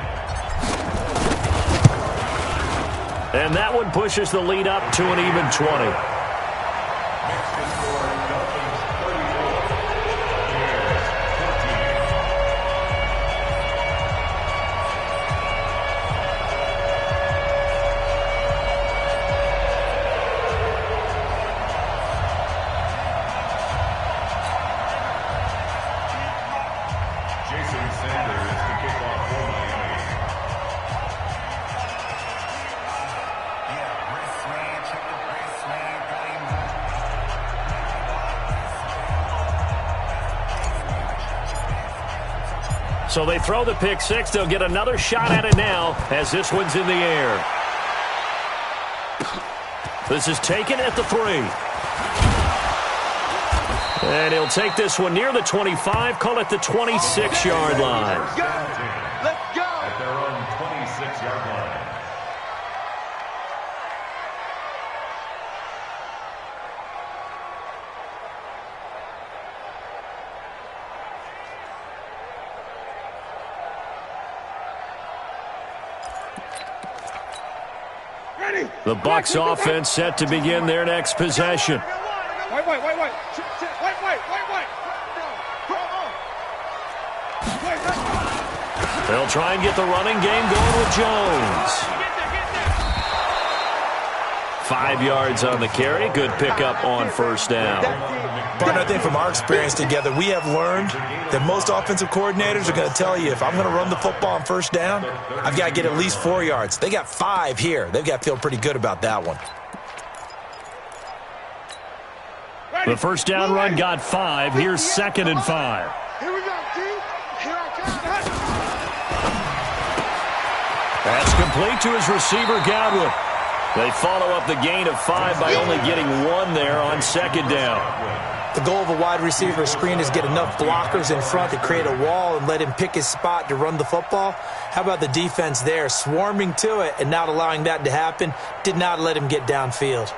F: And that one pushes the lead up to an even 20. So they throw the pick six. They'll get another shot at it now as this one's in the air. This is taken at the 3. And he'll take this one near the 25, call it the 26-yard line.
G: Let's go!
I: At their own 26-yard line.
F: The Bucs offense set to begin their next possession.
G: Wait.
F: They'll try and get the running game going with Jones. 5 yards on the carry. Good pickup on first down.
H: Partner, I think from our experience together, we have learned that most offensive coordinators are going to tell you, if I'm going to run the football on first down, I've got to get at least 4 yards. They got 5 here. They've got to feel pretty good about that one.
F: The first down run got 5. Here's 2nd and 5.
G: Here we go, G. Here I come.
F: That's complete to his receiver, Godwin. They follow up the gain of 5 by only getting 1 there on 2nd down.
H: The goal of a wide receiver screen is get enough blockers in front to create a wall and let him pick his spot to run the football. How about the defense there, swarming to it and not allowing that to happen? Did not let him get downfield.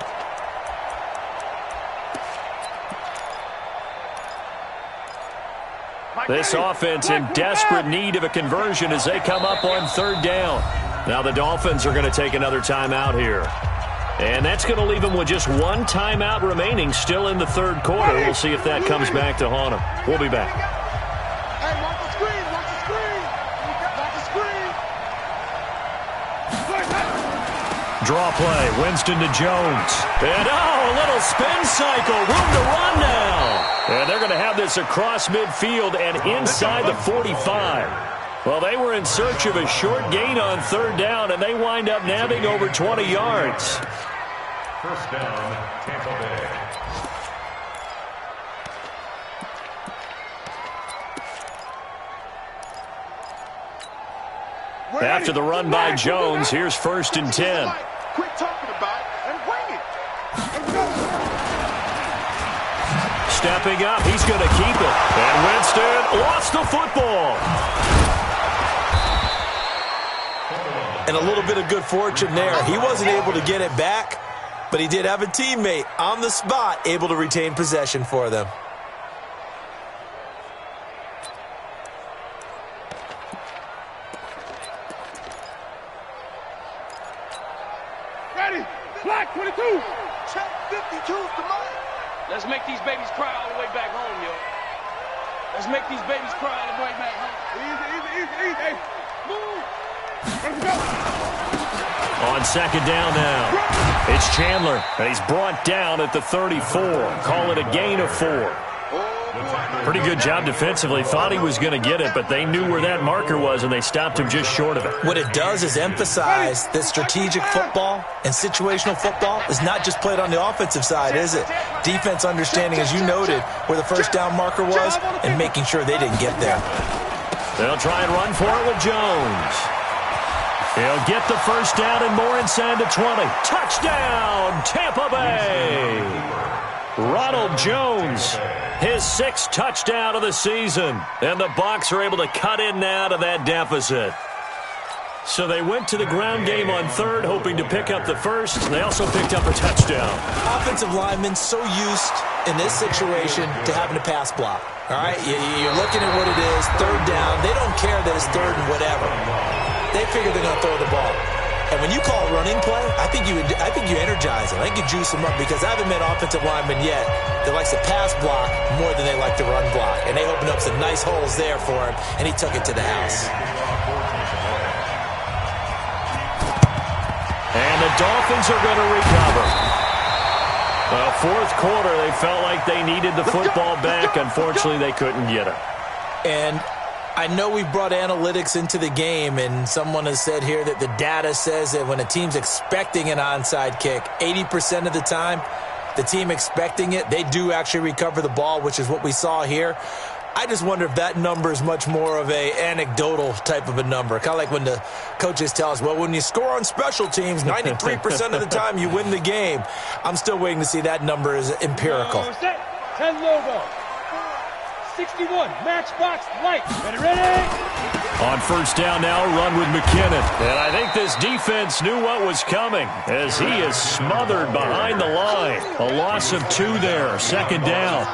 F: This offense in desperate need of a conversion as they come up on 3rd down. Now the Dolphins are going to take another timeout here. And that's going to leave them with just 1 timeout remaining still in the 3rd quarter. We'll see if that comes back to haunt them. We'll be back.
G: Hey, watch the screen. Watch the screen. Watch the screen.
F: Draw play. Winston to Jones. And a little spin cycle. Room to run now. And they're going to have this across midfield and inside the 45. Well, they were in search of a short gain on 3rd down, and they wind up nabbing over 20 yards.
I: First down, Tampa Bay.
F: After the run by Jones, here's 1st and 10.
G: Quit talking about it and bring it.
F: Stepping up, he's going to keep it. And Winston lost the football.
H: And a little bit of good fortune there. He wasn't able to get it back, but he did have a teammate on the spot able to retain possession for them.
G: Ready? Black 22. Check 52's the money.
J: Let's make these babies cry all the way back home, yo. Let's make these babies cry all the way back home.
G: Easy. Hey,
F: On second down now, it's Chandler, and he's brought down at the 34. Call it a gain of 4. Pretty good job defensively. Thought he was going to get it, but they knew where that marker was, and they stopped him just short of it.
H: What it does is emphasize that strategic football and situational football is not just played on the offensive side, is it? Defense understanding, as you noted, where the first down marker was and making sure they didn't get there.
F: They'll try and run for it with Jones. He'll get the first down and more inside the 20. Touchdown, Tampa Bay! Ronald Jones, his 6th touchdown of the season. And the Bucs are able to cut in now to that deficit. So they went to the ground game on 3rd, hoping to pick up the first. They also picked up a touchdown.
H: Offensive linemen so used in this situation to having to pass block. All right, you're looking at what it is, 3rd down. They don't care that it's 3rd and whatever. They figure they're going to throw the ball. And when you call running play, I think you energize them. I think you juice them up, because I haven't met offensive linemen yet that likes to pass block more than they like to run block. And they opened up some nice holes there for him, and he took it to the house.
F: And the Dolphins are going to recover. Well, 4th quarter, they felt like they needed the football back. Unfortunately, they couldn't get it.
H: And I know we've brought analytics into the game, and someone has said here that the data says that when a team's expecting an onside kick, 80% of the time, the team expecting it, they do actually recover the ball, which is what we saw here. I just wonder if that number is much more of a anecdotal type of a number. Kind of like when the coaches tell us, well, when you score on special teams, 93% of the time you win the game. I'm still waiting to see that number is empirical.
G: 10 logo. 61, matchbox, light. Ready?
F: On first down now, run with McKinnon. And I think this defense knew what was coming as he is smothered behind the line. A loss of 2 there, 2nd down.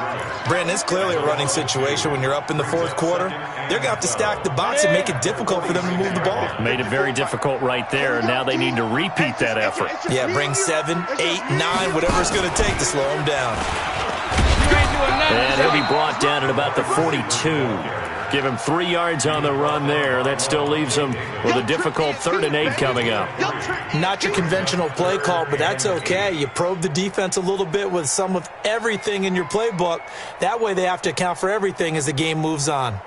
H: Brandon, it's clearly a running situation when you're up in the 4th quarter. They're going to have to stack the box and make it difficult for them to move the ball.
F: Made it very difficult right there. Now they need to repeat that effort.
H: Yeah, bring 7, 8, 9, whatever it's going to take to slow them down.
F: And he'll be brought down at about the 42. Give him 3 yards on the run there. That still leaves him with a difficult 3rd and 8 coming up.
H: Not your conventional play call, but that's okay. You probe the defense a little bit with some of everything in your playbook. That way they have to account for everything as the game moves on.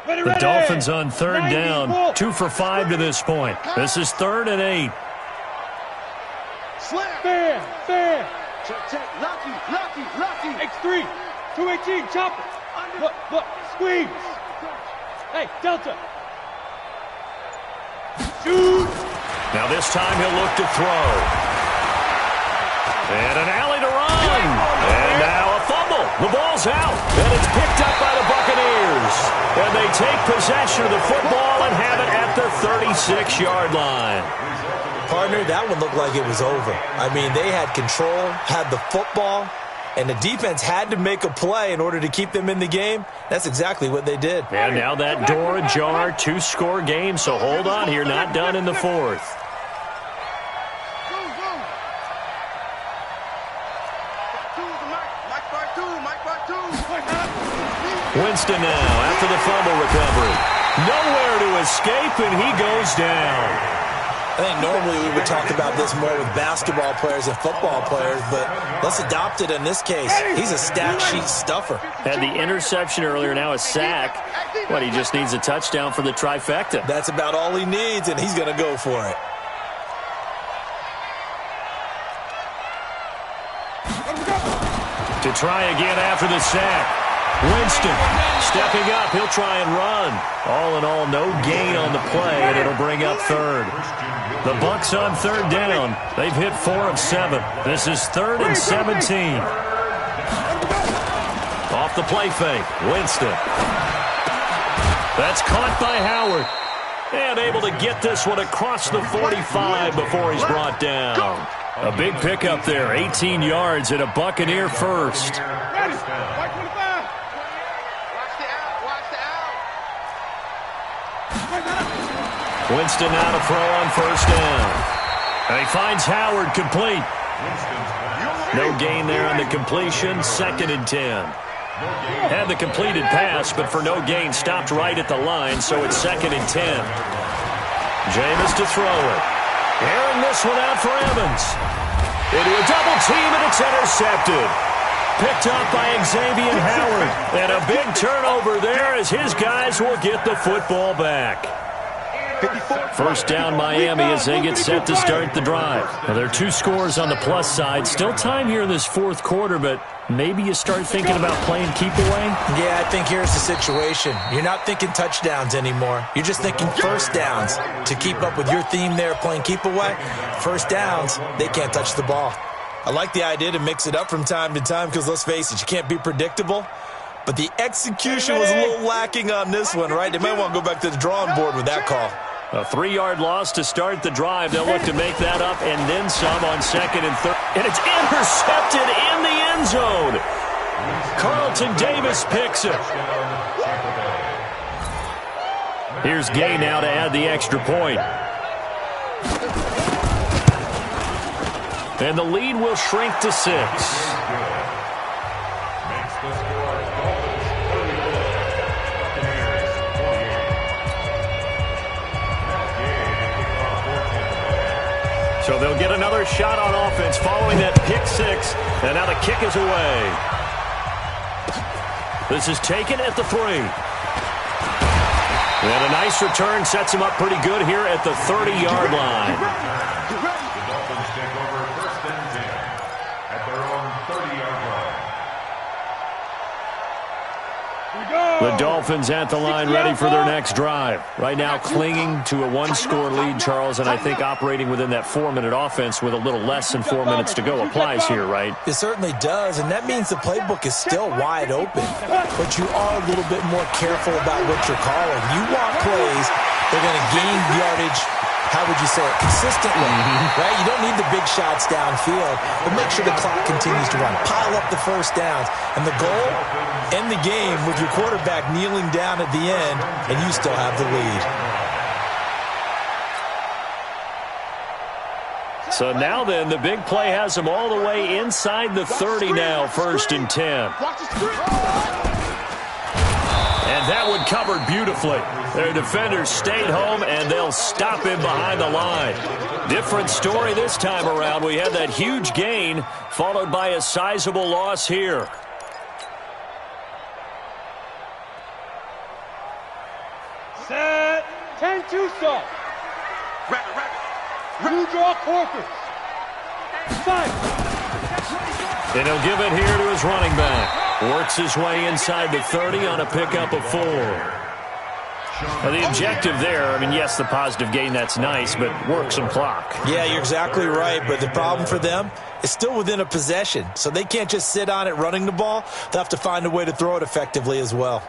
F: The Dolphins on 3rd down, 2 for 5 to this point. This is 3rd and 8.
G: Fair. Check. Lucky. X3. 218, chopper. Look, squeeze. Hey, Delta. Shoot.
F: Now this time he'll look to throw. And an alley to run. And now a fumble. The ball's out. And it's picked up by the Buccaneers. And they take possession of the football and have it at the 36-yard line.
H: Partner, that one looked like it was over. I mean, they had control, had the football, and the defense had to make a play in order to keep them in the game. That's exactly what they did.
F: And now that door ajar, 2-score game, so hold on here, not done in the 4th. Winston now after the fumble recovery. Nowhere to escape, and he goes down.
H: I think normally we would talk about this more with basketball players and football players, but let's adopt it in this case. He's a stat sheet stuffer.
F: Had the interception earlier, now a sack. What, he just needs a touchdown for the trifecta.
H: That's about all he needs, and he's going to go for it.
F: To try again after the sack. Winston stepping up. He'll try and run. All in all, no gain on the play, and it'll bring up 3rd. The Bucs on 3rd down. They've hit 4 of 7. This is 3rd and 17. Off the play fake. Winston. That's caught by Howard. And able to get this one across the 45 before he's brought down. A big pickup there. 18 yards and a Buccaneer first. Winston now to throw on first down. And he finds Howard complete. No gain there on the completion. 2nd and 10. Had the completed pass, but for no gain, stopped right at the line, so it's 2nd and 10. Jameis to throw it. Airing this one out for Evans. Into a double team, and it's intercepted. Picked up by Xavier Howard. And a big turnover there as his guys will get the football back. First down Miami as they get set to start the drive. Now, there are 2 scores on the plus side. Still time here in this 4th quarter, but maybe you start thinking about playing keep away?
H: Yeah, I think here's the situation. You're not thinking touchdowns anymore. You're just thinking first downs. To keep up with your theme there, playing keep away, first downs, they can't touch the ball. I like the idea to mix it up from time to time because, let's face it, you can't be predictable. But the execution was a little lacking on this one, right? They might want to go back to the drawing board with that call.
F: A 3-yard loss to start the drive. They'll look to make that up and then some on 2nd and 3rd. And it's intercepted in the end zone. Carlton Davis picks it. Here's Gay now to add the extra point. And the lead will shrink to 6. So they'll get another shot on offense following that pick 6. And now the kick is away. This is taken at the 3. And a nice return sets him up pretty good here at the 30-yard line.
I: The Dolphins take over 1st and 10 at their own 30-yard line.
F: The Dolphins at the line ready for their next drive. Right now clinging to a 1-score lead, Charles, and I think operating within that 4-minute offense with a little less than 4 minutes to go applies here, right?
H: It certainly does, and that means the playbook is still wide open. But you are a little bit more careful about what you're calling. You want plays, they're going to gain yardage, how would you say it, consistently, right? You don't need the big shots downfield, but make sure the clock continues to run. Pile up the first downs. And the goal, end the game with your quarterback kneeling down at the end, and you still have the lead.
F: So now then, the big play has them all the way inside the 30 now, 1st and 10. And that one covered beautifully. Their defenders stayed home, and they'll stop him behind the line. Different story this time around. We had that huge gain, followed by a sizable loss here.
G: Set. 10-2 soft. You draw corpus. 5.
F: And he'll give it here to his running back. Works his way inside the 30 on a pickup of 4. Now the objective there, I mean, yes, the positive gain, that's nice, but work some clock.
H: Yeah, you're exactly right, but the problem for them is still within a possession, so they can't just sit on it running the ball. They'll have to find a way to throw it effectively as well.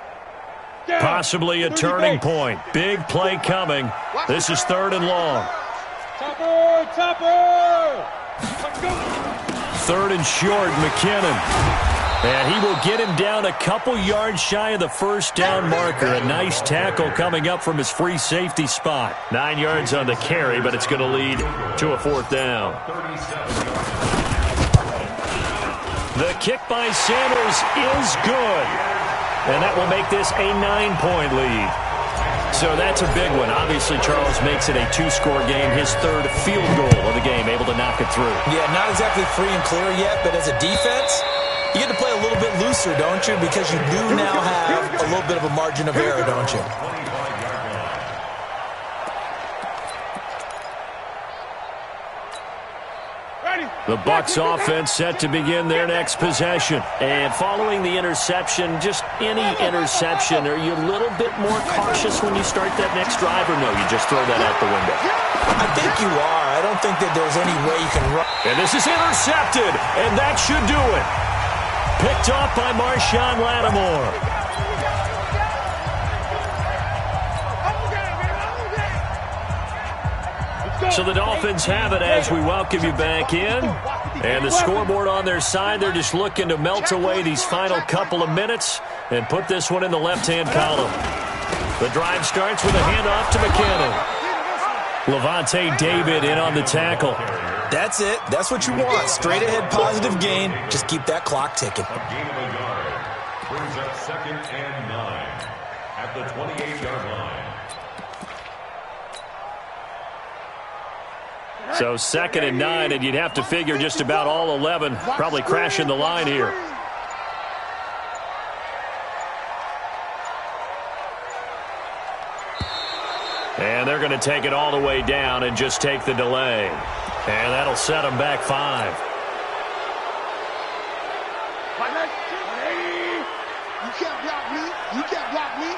F: Possibly a turning point. Big play coming. This is 3rd and long.
G: Topper!
F: 3rd and short, McKinnon. And he will get him down a couple yards shy of the first down marker. A nice tackle coming up from his free safety spot. 9 yards on the carry, but it's going to lead to a 4th down. The kick by Sanders is good. And that will make this a 9-point lead. So that's a big one. Obviously, Charles makes it a 2-score game. His 3rd field goal of the game, able to knock it through.
H: Yeah, not exactly free and clear yet, but as a defense, you get to play a little bit looser, don't you? Because you do now have a little bit of a margin of error, don't you?
F: The Bucs offense set to begin their next possession. And following the interception, just any interception, are you a little bit more cautious when you start that next drive, or no, you just throw that out the window?
H: I think you are. I don't think that there's any way you can run.
F: And this is intercepted, and that should do it. Picked off by Marshawn Lattimore. So the Dolphins have it as we welcome you back in. And the scoreboard on their side, they're just looking to melt away these final couple of minutes and put this one in the left-hand column. The drive starts with a handoff to McKinnon. Levante David in on the tackle.
H: That's it. That's what you want. Straight ahead positive gain. Just keep that clock ticking.
I: Brings up 2nd and 9 at the 28-yard line.
F: So 2nd and 9, and you'd have to figure just about all 11 probably crashing the line here. And they're going to take it all the way down and just take the delay. And that'll set them back 5.
G: You can't block me. You can't block me.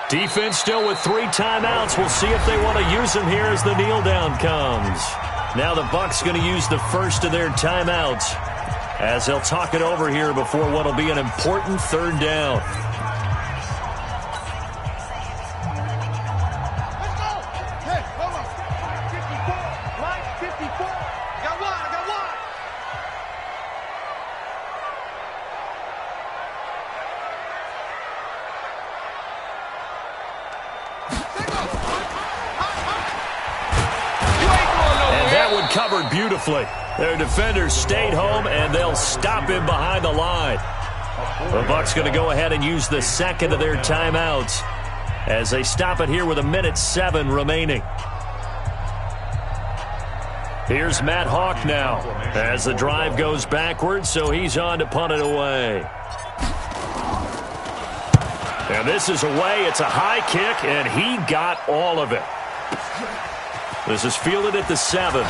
F: Defense still with 3 timeouts. We'll see if they want to use them here as the kneel down comes. Now the Bucs going to use the first of their timeouts as they'll talk it over here before what will be an important 3rd down. Covered beautifully. Their defenders stayed home, and they'll stop him behind the line. The Bucs going to go ahead and use the 2nd of their timeouts as they stop it here with 1:07 remaining. Here's Matt Hawk now as the drive goes backwards, so he's on to punt it away. And this is away. It's a high kick, and he got all of it. This is fielded at the 7.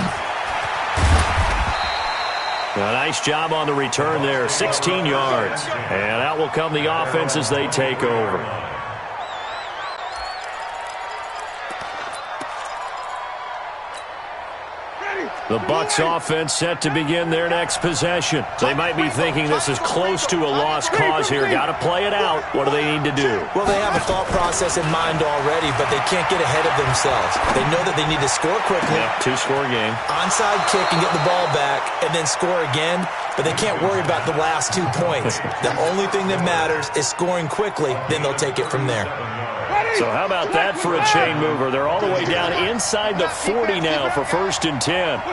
F: A nice job on the return there, 16 yards. And out will come the offense as they take over. The Bucs offense set to begin their next possession. They might be thinking this is close to a lost cause here. Got to play it out. What do they need to do?
H: Well, they have a thought process in mind already, but they can't get ahead of themselves. They know that they need to score quickly.
F: Yep, 2-score game.
H: Onside kick and get the ball back and then score again, but they can't worry about the last 2 points. The only thing that matters is scoring quickly, then they'll take it from there.
F: So how about that for a chain mover? They're all the way down inside the 40 now for 1st and 10.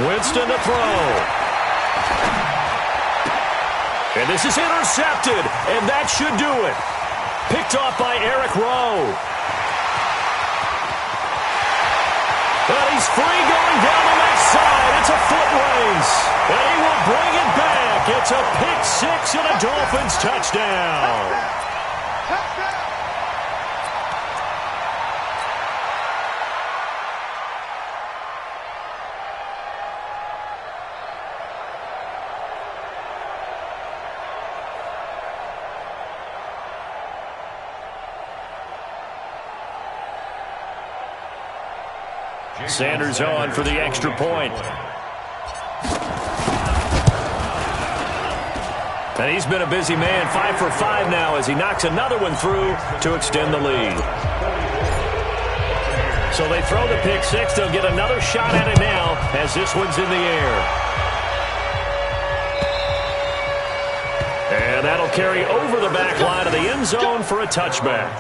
F: Winston to throw. And this is intercepted, and that should do it. Picked off by Eric Rowe. And he's free going down the left side. It's a foot race. And he will bring it back. It's a pick 6 and a Dolphins touchdown. Sanders on for the extra point. And he's been a busy man, 5 for 5 now as he knocks another one through to extend the lead. So they throw the pick 6. They'll get another shot at it now as this one's in the air. And that'll carry over the back line of the end zone for a touchback.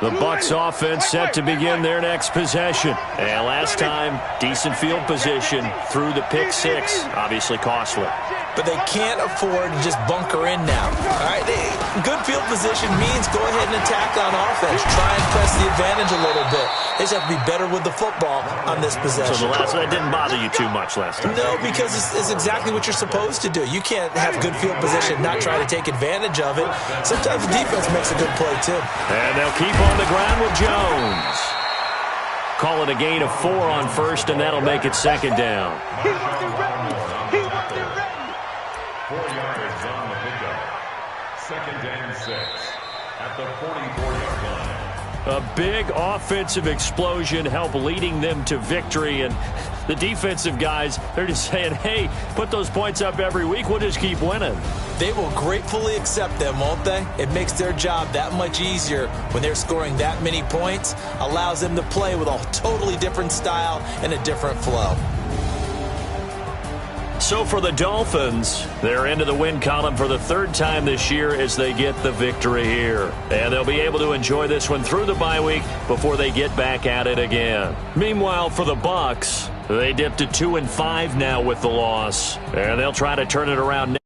F: The Bucs offense set to begin their next possession. And last time, decent field position through the pick 6. Obviously costly.
H: But they can't afford to just bunker in now. All right, good field position means go ahead and attack on offense. Try and press the advantage a little bit. They just have to be better with the football on this possession.
F: So the last one didn't bother you too much last time?
H: No, because it's exactly what you're supposed to do. You can't have good field position, not try to take advantage of it. Sometimes the defense makes a good play, too.
F: And they'll keep on the ground with Jones. Call it a gain of 4 on 1st, and that'll make it 2nd down.
I: 4 yards on the pickup. 2nd and 6 at the 44-yard line.
F: A big offensive explosion helped leading them to victory, and the defensive guys, they're just saying, hey, put those points up every week, we'll just keep winning.
H: They will gratefully accept them, won't they? It makes their job that much easier when they're scoring that many points, allows them to play with a totally different style and a different flow.
F: So for the Dolphins, they're into the win column for the third time this year as they get the victory here. And they'll be able to enjoy this one through the bye week before they get back at it again. Meanwhile, for the Bucs, they dipped to 2-5 now with the loss. And they'll try to turn it around